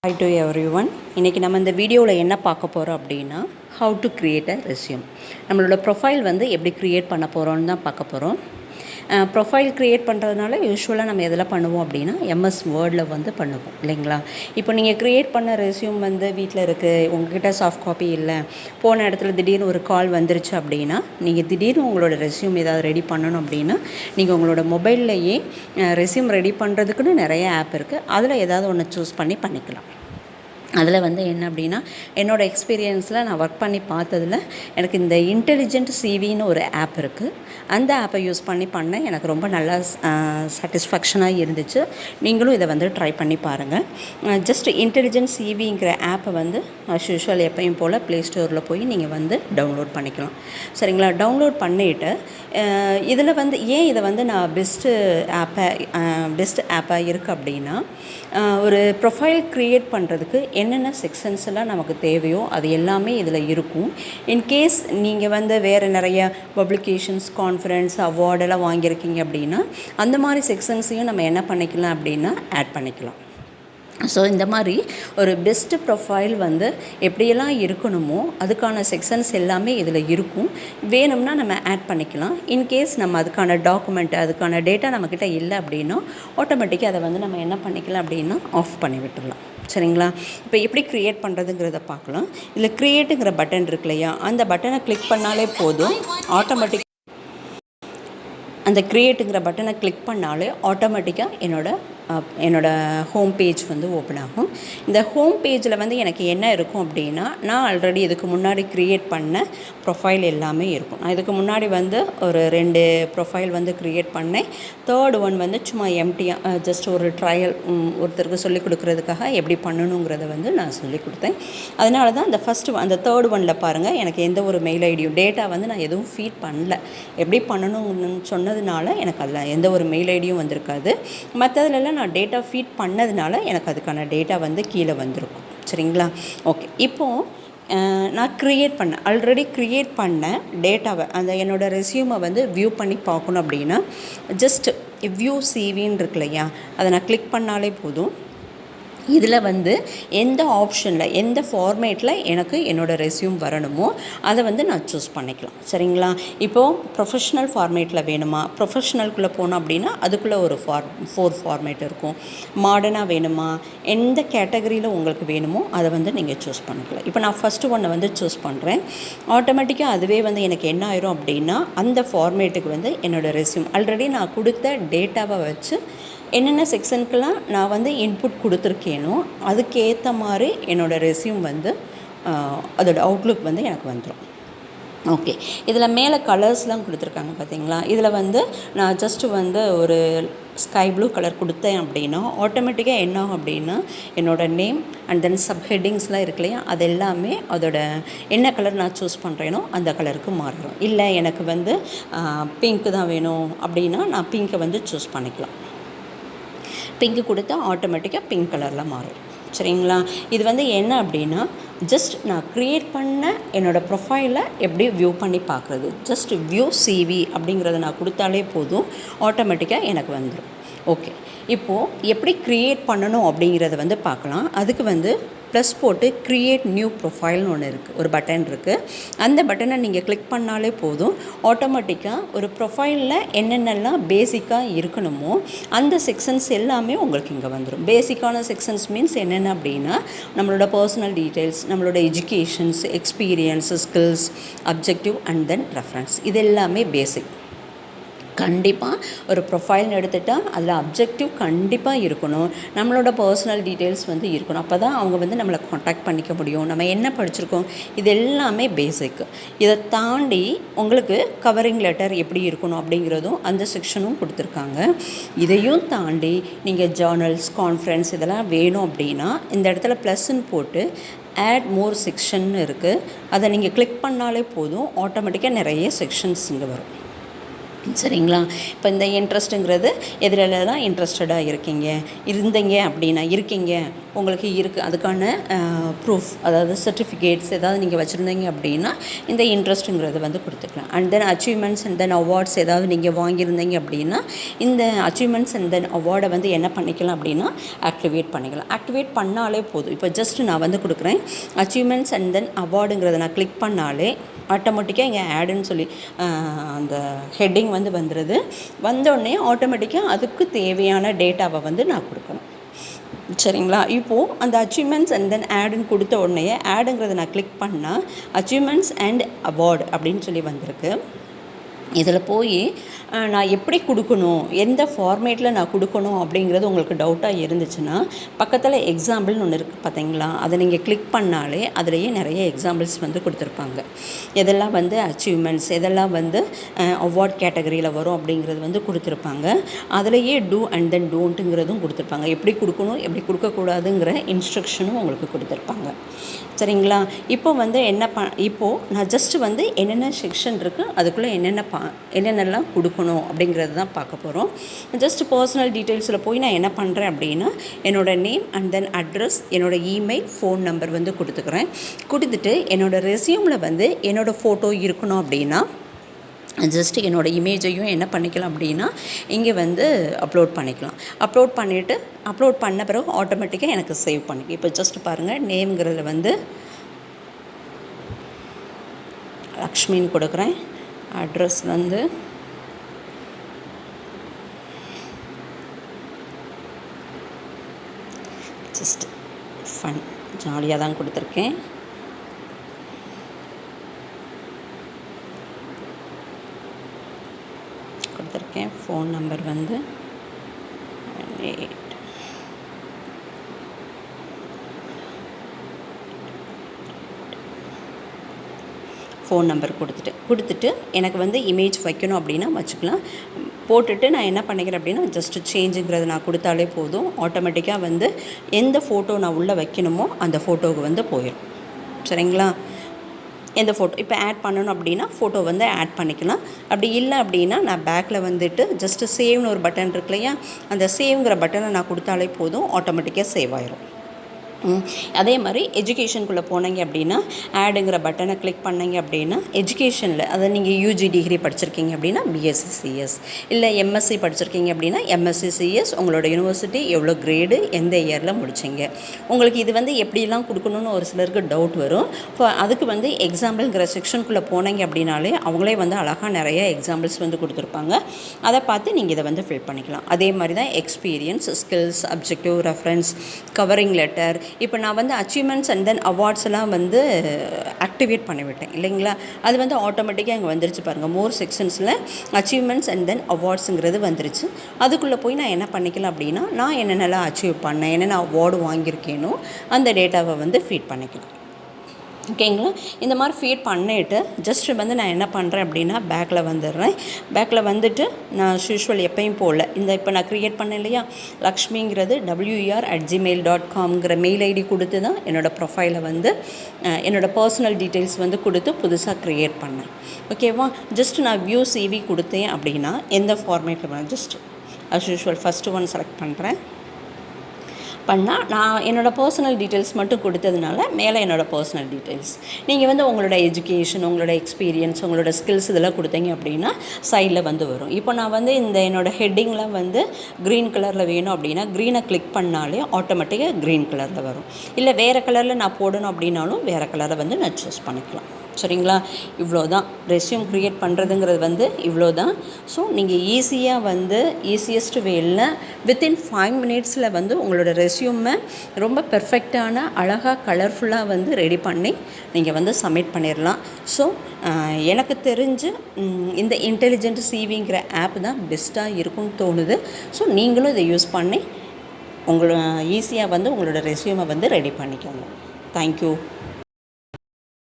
Hi to everyone. இன்றைக்கி நம்ம இந்த வீடியோவில் என்ன பார்க்க போகிறோம் அப்படின்னா how to create a resume. நம்மளோட ப்ரொஃபைல் வந்து எப்படி க்ரியேட் பண்ண போகிறோன்னு தான் பார்க்க போகிறோம். ப்ரொஃபைல் க்ரியேட் பண்ணுறதுனால யூஸ்வலாக நம்ம எதில் பண்ணுவோம் அப்படின்னா எம்எஸ் வேர்டில் வந்து பண்ணுவோம் இல்லைங்களா. இப்போ நீங்கள் க்ரியேட் பண்ண ரெஸ்யூம் வந்து வீட்டில் இருக்குது, உங்கள்கிட்ட சாஃப்ட் காப்பி இல்லை, போன இடத்துல திடீர்னு ஒரு கால் வந்துருச்சு அப்படின்னா நீங்கள் திடீர்னு உங்களோட ரெஸ்யூம் ஏதாவது ரெடி பண்ணணும் அப்படின்னா நீங்கள் உங்களோட மொபைல்லையே ரெஸ்யூம் ரெடி பண்ணுறதுக்குன்னு நிறைய ஆப் இருக்குது. அதில் ஏதாவது ஒன்று சூஸ் பண்ணி பண்ணிக்கலாம். அதில் வந்து என்ன அப்படின்னா என்னோடய எக்ஸ்பீரியன்ஸில் நான் ஒர்க் பண்ணி பார்த்ததில் எனக்கு இந்த இன்டெலிஜென்ட் சிவின்னு ஒரு ஆப் இருக்குது. அந்த ஆப்பை யூஸ் பண்ணேன். எனக்கு ரொம்ப நல்லா சாட்டிஸ்ஃபேக்ஷனாக இருந்துச்சு. நீங்களும் இதை வந்து ட்ரை பண்ணி பாருங்கள். ஜஸ்ட் இன்டெலிஜென்ட் சிவிங்கிற ஆப்பை வந்து அஸ் யூஷுவல் எப்பயும் போல் ப்ளே ஸ்டோரில் போய் நீங்கள் வந்து டவுன்லோட் பண்ணிக்கலாம். சரிங்களா. டவுன்லோட் பண்ணிவிட்டு இதில் வந்து ஏன் இதை வந்து நான் பெஸ்ட் ஆப்பாக இருக்குது அப்படின்னா ஒரு ப்ரொஃபைல் க்ரியேட் பண்ணுறதுக்கு என்னென்ன செக்ஷன்ஸ் எல்லாம் நமக்கு தேவையோ அது எல்லாமே இதில் இருக்கும். இன்கேஸ் நீங்கள் வந்து வேறு நிறைய பப்ளிகேஷன்ஸ், கான்ஃபரன்ஸ், அவார்டெல்லாம் வாங்கியிருக்கீங்க அப்படின்னா அந்த மாதிரி செக்ஷன்ஸையும் நம்ம என்ன பண்ணிக்கலாம் அப்படின்னா ஆட் பண்ணிக்கலாம். ஸோ இந்த மாதிரி ஒரு பெஸ்ட்டு ப்ரொஃபைல் வந்து எப்படியெல்லாம் இருக்கணுமோ அதுக்கான செக்ஷன்ஸ் எல்லாமே இதில் இருக்கும். வேணும்னா நம்ம ஆட் பண்ணிக்கலாம். இன்கேஸ் நம்ம அதுக்கான டாக்குமெண்ட், அதுக்கான டேட்டா நம்மக்கிட்ட இல்லை அப்படின்னா ஆட்டோமேட்டிக்காக அதை வந்து நம்ம என்ன பண்ணிக்கலாம் அப்படின்னா ஆஃப் பண்ணி விட்டுடலாம். சரிங்களா. இப்போ எப்படி க்ரியேட் பண்ணுறதுங்கிறத பார்க்கலாம். இதில் க்ரியேட்டுங்கிற பட்டன் இருக்கு இல்லையா, அந்த பட்டனை கிளிக் பண்ணாலே போதும். அந்த க்ரியேட்டுங்கிற பட்டனை கிளிக் பண்ணாலே ஆட்டோமேட்டிக்காக என்னோடய ஹோம் பேஜ் வந்து ஓப்பன் ஆகும். இந்த ஹோம் பேஜில் வந்து எனக்கு என்ன இருக்கும் அப்படின்னா நான் ஆல்ரெடி இதுக்கு முன்னாடி க்ரியேட் பண்ண ப்ரொஃபைல் எல்லாமே இருக்கும். நான் இதுக்கு முன்னாடி வந்து ஒரு 2 ப்ரொஃபைல் வந்து க்ரியேட் பண்ணேன். தேர்ட் ஒன் வந்து சும்மா எம்டியாக ஜஸ்ட் ஒரு ட்ரையல் ஒருத்தருக்கு சொல்லிக் கொடுக்குறதுக்காக எப்படி பண்ணணுங்கிறத வந்து நான் சொல்லிக் கொடுத்தேன். அதனால தான் அந்த தேர்ட் ஒனில் பாருங்கள், எனக்கு எந்த ஒரு மெயில் ஐடியும் டேட்டா வந்து நான் எதுவும் ஃபீட் பண்ணல. எப்படி பண்ணணும்னு சொன்னதுனால எனக்கு அதில் எந்த ஒரு மெயில் ஐடியும் வந்திருக்காது. மற்றதுலலாம் நான் டேட்டா ஃபீட் பண்ணதுனால எனக்கு அதுக்கான டேட்டா வந்து கீழே வந்திருக்கும். சரிங்களா. ஓகே. இப்போது நான் ஆல்ரெடி க்ரியேட் பண்ண டேட்டாவை என்னோடய ரெஸ்யூமை வந்து வியூ பண்ணி பார்க்கணும் அப்படின்னா ஜஸ்ட் வியூ சிவின்னு இருக்கு இல்லையா, அதை நான் கிளிக் பண்ணாலே போதும். இதில் வந்து எந்த ஆப்ஷனில் எந்த ஃபார்மேட்டில் எனக்கு என்னோடய ரெஸ்யூம் வரணுமோ அதை வந்து நான் சூஸ் பண்ணிக்கலாம். சரிங்களா. இப்போது ப்ரொஃபஷ்னல் ஃபார்மேட்டில் வேணுமா, ப்ரொஃபஷ்னல்குள்ளே போனோம் அப்படின்னா அதுக்குள்ளே ஒரு 4 ஃபார்மேட் இருக்கும். மாடர்னாக வேணுமா, எந்த கேட்டகரியில் உங்களுக்கு வேணுமோ அதை வந்து நீங்கள் சூஸ் பண்ணிக்கலாம். இப்போ நான் ஃபஸ்ட்டு ஒன்றை வந்து சூஸ் பண்ணுறேன். ஆட்டோமேட்டிக்காக அதுவே வந்து எனக்கு என்ன ஆயிரும் அப்படின்னா அந்த ஃபார்மேட்டுக்கு வந்து என்னோடய ரெஸ்யூம் ஆல்ரெடி நான் கொடுத்த டேட்டாவை வச்சு என்னென்ன செக்ஷனுக்கெல்லாம் நான் வந்து இன்புட் கொடுத்துருக்கேனோ அதுக்கேற்ற மாதிரி என்னோடய ரெஸ்யூம் வந்து அதோடய அவுட்லுக் வந்து எனக்கு வந்துடும். ஓகே. இதில் மேலே கலர்ஸ்லாம் கொடுத்துருக்காங்க பார்த்தீங்களா. இதில் வந்து நான் ஜஸ்ட்டு வந்து ஒரு ஸ்கை ப்ளூ கலர் கொடுத்தேன் அப்படின்னா ஆட்டோமேட்டிக்காக என்ன ஆகும் அப்படின்னா என்னோடய நேம் அண்ட் தென் சப்ஹெட்டிங்ஸ்லாம் இருக்கு இல்லையா, அது எல்லாமே அதோட என்ன கலர் நான் சூஸ் பண்ணுறேனோ அந்த கலருக்கு மாறிடும். இல்லை எனக்கு வந்து பிங்க்கு தான் வேணும் அப்படின்னா நான் பிங்க்கை வந்து சூஸ் பண்ணிக்கலாம். பிங்க்கு கொடுத்தா ஆட்டோமேட்டிக்காக பிங்க் கலரில் மாறும். சரிங்களா. இது வந்து என்ன அப்படின்னா ஜஸ்ட் நான் க்ரியேட் பண்ண என்னோடய ப்ரொஃபைலை எப்படி வியூ பண்ணி பார்க்குறது, ஜஸ்ட் வியூ சிவி அப்படிங்கிறத நான் கொடுத்தாலே போதும், ஆட்டோமேட்டிக்காக எனக்கு வந்துடும். ஓகே. இப்போது எப்படி க்ரியேட் பண்ணணும் அப்படிங்கிறத வந்து பார்க்கலாம். அதுக்கு வந்து ப்ளஸ் போட்டு க்ரியேட் நியூ ப்ரொஃபைல்னு ஒன்று இருக்குது, ஒரு பட்டன் இருக்குது. அந்த பட்டனை நீங்கள் கிளிக் பண்ணாலே போதும், ஆட்டோமேட்டிக்காக ஒரு ப்ரொஃபைலில் என்னென்னலாம் பேசிக்காக இருக்கணுமோ அந்த செக்ஷன்ஸ் எல்லாமே உங்களுக்கு இங்கே வந்துடும். பேசிக்கான செக்ஷன்ஸ் மீன்ஸ் என்னென்ன அப்படின்னா நம்மளோட பர்சனல் டீட்டெயில்ஸ், நம்மளோட educations, experience, skills, objective and then reference, இது எல்லாமே பேசிக். கண்டிப்பாக ஒரு ப்ரொஃபைல்னு எடுத்துகிட்டால் அதில் அப்ஜெக்டிவ் கண்டிப்பாக இருக்கணும். நம்மளோட பர்சனல் டீட்டெயில்ஸ் வந்து இருக்கணும். அப்போ தான் அவங்க வந்து நம்மளை காண்டாக்ட் பண்ணிக்க முடியும். நம்ம என்ன படிச்சிருக்கோம் இது எல்லாமே பேசிக். இதை தாண்டி உங்களுக்கு கவரிங் லெட்டர் எப்படி இருக்கணும் அப்படிங்கிறதும் அந்த செக்ஷனும் கொடுத்துருக்காங்க. இதையும் தாண்டி நீங்கள் ஜேர்னல்ஸ், கான்ஃபரன்ஸ் இதெல்லாம் வேணும் அப்படின்னா இந்த இடத்துல ப்ளஸ்ன்னு போட்டு ஆட் மோர் செக்ஷன் இருக்குது. அதை நீங்கள் கிளிக் பண்ணாலே போதும், ஆட்டோமேட்டிக்காக நிறைய செக்ஷன்ஸ் இங்கே வரும். சரிங்களா? இப்போ இந்த இன்ட்ரெஸ்ட்டுங்கிறது எதுலலாம் இன்ட்ரெஸ்டடாக இருந்தீங்க அப்படின்னா உங்களுக்கு இருக்குது அதுக்கான ப்ரூஃப், அதாவது சர்டிஃபிகேட்ஸ் ஏதாவது நீங்கள் வச்சுருந்தீங்க அப்படின்னா இந்த இன்ட்ரெஸ்ட்டுங்கிறது வந்து கொடுத்துக்கலாம். And then achievements and then awards ஏதாவது நீங்கள் வாங்கியிருந்தீங்க அப்படின்னா இந்த அச்சீவ்மெண்ட்ஸ் அண்ட் தென் அவார்டை வந்து என்ன பண்ணிக்கலாம் அப்படின்னா ஆக்டிவேட் பண்ணிக்கலாம். ஆக்டிவேட் பண்ணாலே போதும். இப்போ ஜஸ்ட் நான் வந்து கொடுக்குறேன் அச்சீவ்மெண்ட்ஸ் அண்ட் தென் அவார்டுங்கிறத நான் கிளிக் பண்ணாலே ஆட்டோமேட்டிக்காக இங்கே ஆடுன்னு சொல்லி அந்த ஹெட்டிங் வந்து வந்துடுது. வந்தோடனே ஆட்டோமேட்டிக்காக அதுக்கு தேவையான டேட்டாவை வந்து நான் கொடுக்கணும். சரிங்களா? இப்போது அந்த அச்சீவ்மெண்ட்ஸ் அண்ட் தென் ஆடுன்னு கொடுத்த உடனே ஆடுங்கிறத நான் கிளிக் பண்ணால் அச்சீவ்மெண்ட்ஸ் அண்ட் அவார்டு அப்படின்னு சொல்லி வந்திருக்கு. இதில் போய் நான் எப்படி கொடுக்கணும், எந்த ஃபார்மேட்டில் நான் கொடுக்கணும் அப்படிங்கிறது உங்களுக்கு டவுட்டாக இருந்துச்சுன்னா பக்கத்தில் எக்ஸாம்பிள்னு ஒன்று இருக்குது பார்த்தீங்களா? அதை நீங்கள் கிளிக் பண்ணாலே அதிலேயே நிறைய எக்ஸாம்பிள்ஸ் வந்து கொடுத்துருப்பாங்க. எதெல்லாம் வந்து அச்சீவ்மெண்ட்ஸ், எதெல்லாம் வந்து அவார்ட் கேட்டகரியில் வரும் அப்படிங்கிறது வந்து கொடுத்துருப்பாங்க. அதிலேயே டூ அண்ட் தென் டோன்ட்டுங்கிறதும் கொடுத்துருப்பாங்க. எப்படி கொடுக்கணும், எப்படி கொடுக்கக்கூடாதுங்கிற இன்ஸ்ட்ரக்ஷனும் உங்களுக்கு கொடுத்துருப்பாங்க. சரிங்களா? இப்போ வந்து இப்போது நான் ஜஸ்ட்டு வந்து என்னென்ன செக்ஷன் இருக்குது அதுக்குள்ளே என்னென்னலாம் கொடுக்கணும் அப்படிங்கிறது தான் பார்க்க போகிறோம். ஜஸ்ட் பர்சனல் டீட்டெயில்ஸில் போய் நான் என்ன பண்ணுறேன் அப்படின்னா என்னோடய நேம் அண்ட் தென் அட்ரஸ், என்னோடய இமெயில், ஃபோன் நம்பர் வந்து கொடுத்துட்டு என்னோடய ரெஸ்யூமில் வந்து என்னோடய ஃபோட்டோ இருக்கணும் அப்படின்னா ஜஸ்ட்டு என்னோடய இமேஜையும் என்ன பண்ணிக்கலாம் அப்படின்னா இங்கே வந்து அப்லோட் பண்ணிக்கலாம். அப்லோட் பண்ண பிறகு ஆட்டோமேட்டிக்காக எனக்கு சேவ் பண்ணிக்கலாம். இப்போ ஜஸ்ட் பாருங்கள், நேம்ங்கிறதுல வந்து லக்ஷ்மின்னு கொடுக்குறேன். அட்ரஸ் வந்து ஜஸ்ட் ஃபன் ஜாலியாக தான் கொடுத்துருக்கேன். ஃபோன் நம்பர் வந்து 8 ஃபோன் நம்பர் கொடுத்துட்டு எனக்கு வந்து இமேஜ் வைக்கணும் அப்படின்னா வச்சுக்கலாம். போட்டுட்டு நான் என்ன பண்ணிக்கிறேன் அப்படின்னா ஜஸ்ட்டு சேஞ்சுங்கிறது நான் கொடுத்தாலே போதும். ஆட்டோமேட்டிக்காக வந்து எந்த ஃபோட்டோ நான் உள்ளே வைக்கணுமோ அந்த ஃபோட்டோவுக்கு வந்து போயிடும். சரிங்களா? எந்த ஃபோட்டோ இப்போ ஆட் பண்ணணும் அப்படின்னா ஃபோட்டோ வந்து ஆட் பண்ணிக்கலாம். அப்படி இல்லை அப்படின்னா நான் பேக்கில் வந்துட்டு ஜஸ்ட்டு சேவ்னு ஒரு பட்டன் இருக்கு இல்லையா, அந்த சேவ்ங்கிற பட்டனை நான் கொடுத்தாலே போதும், ஆட்டோமேட்டிக்காக சேவ் ஆயிரும். அதே மாதிரி எஜுகேஷனுக்குள்ளே போனீங்க அப்படின்னா ஆடுங்கிற பட்டனை கிளிக் பண்ணிங்க அப்படின்னா எஜுகேஷனில் அதை நீங்கள் யூஜி டிகிரி படிச்சிருக்கீங்க அப்படின்னா பிஎஸ்சி சிஎஸ், இல்லை எம்எஸ்சி படிச்சிருக்கீங்க அப்படின்னா எம்எஸ்சி சிஎஸ், உங்களோட யூனிவர்சிட்டி எவ்வளோ கிரேடு, எந்த இயரில் முடிச்சிங்க. உங்களுக்கு இது வந்து எப்படிலாம் கொடுக்கணும்னு ஒரு சிலருக்கு டவுட் வரும். அதுக்கு வந்து எக்ஸாம்பிள்ங்கிற செக்ஷனுக்குள்ளே போனீங்க அப்படின்னாலே அவங்களே வந்து அழகாக நிறைய எக்ஸாம்பிள்ஸ் வந்து கொடுத்துருப்பாங்க. அதை பார்த்து நீங்கள் இதை வந்து ஃபில் பண்ணிக்கலாம். அதே மாதிரி தான் experience, skills, objective, reference, covering letter. இப்போ நான் வந்து அச்சீவ்மெண்ட்ஸ் அண்ட் தென் அவார்ட்ஸ் எல்லாம் வந்து ஆக்டிவேட் பண்ணிவிட்டேன் இல்லைங்களா? அது வந்து ஆட்டோமேட்டிக்காக இங்கே வந்துருச்சு பாருங்கள். மோர் செக்ஷன்ஸில் அச்சீவ்மெண்ட்ஸ் அண்ட் தென் அவார்ட்ஸுங்கிறது வந்துருச்சு. அதுக்குள்ளே போய் நான் என்ன பண்ணிக்கலாம் அப்படின்னா நான் என்னென்னலாம் அச்சீவ் பண்ணேன், என்னென்ன அவார்டு வாங்கியிருக்கேனோ அந்த டேட்டாவை வந்து ஃபீட் பண்ணிக்கலாம். ஓகேங்களா? இந்த மாதிரி ஃபீட் பண்ணிவிட்டு ஜஸ்ட்டு வந்து நான் என்ன பண்ணுறேன் அப்படின்னா பேக்கில் வந்துடுறேன். பேக்கில் வந்துட்டு நான் யூஷுவல் எப்பயும் போல் இப்போ நான் க்ரியேட் பண்ணேன் இல்லையா, லக்ஷ்மிங்கிறது wr@gmail.comங்கிற மெயில் ஐடி கொடுத்து தான் என்னோடய ப்ரொஃபைலை வந்து என்னோடய பர்சனல் டீட்டெயில்ஸ் வந்து கொடுத்து புதுசாக க்ரியேட் பண்ணேன். ஓகேவா? ஜஸ்ட்டு நான் வியூ சிவி கொடுத்தேன் அப்படின்னா எந்த ஃபார்மேட்டில் just usual first one select பண்ணுறேன். நான் என்னோடய பர்சனல் டீட்டெயில்ஸ் மட்டும் கொடுத்ததுனால மேலே என்னோடய பர்சனல் டீட்டெயில்ஸ். நீங்கள் வந்து உங்களோட எஜுகேஷன், உங்களோட எக்ஸ்பீரியன்ஸ், உங்களோட ஸ்கில்ஸ் இதெல்லாம் கொடுத்தீங்க அப்படின்னா சைடில் வந்து வரும். இப்போ நான் வந்து என்னோடய ஹெட்டிங்கில் வந்து க்ரீன் கலரில் வேணும் அப்படின்னா க்ரீனை கிளிக் பண்ணாலே ஆட்டோமேட்டிக்காக க்ரீன் கலரில் வரும். இல்லை வேறு கலரில் நான் போடணும் அப்படின்னாலும் வேறு கலரை வந்து நான் சூஸ் பண்ணிக்கலாம். சரிங்களா? இவ்வளோ தான் ரெஸ்யூம் க்ரியேட் பண்ணுறதுங்கிறது வந்து இவ்வளோ தான். ஸோ நீங்கள் ஈஸியாக வந்து ஈஸியஸ்ட் வேல வித்தின் 5 மினிட்ஸில் வந்து உங்களோட ரெஸ்யூமை ரொம்ப பெர்ஃபெக்டான அழகாக கலர்ஃபுல்லாக வந்து ரெடி பண்ணி நீங்கள் வந்து சப்மிட் பண்ணிடலாம். ஸோ எனக்கு தெரிஞ்சு இந்த இன்டெலிஜென்ட் சிவிங்கிற ஆப் தான் பெஸ்ட்டாக இருக்கும்னு தோணுது. ஸோ நீங்களும் இதை யூஸ் பண்ணி ஈஸியாக வந்து உங்களோட ரெஸ்யூமை வந்து ரெடி பண்ணிக்கோங்க. தேங்க்யூ.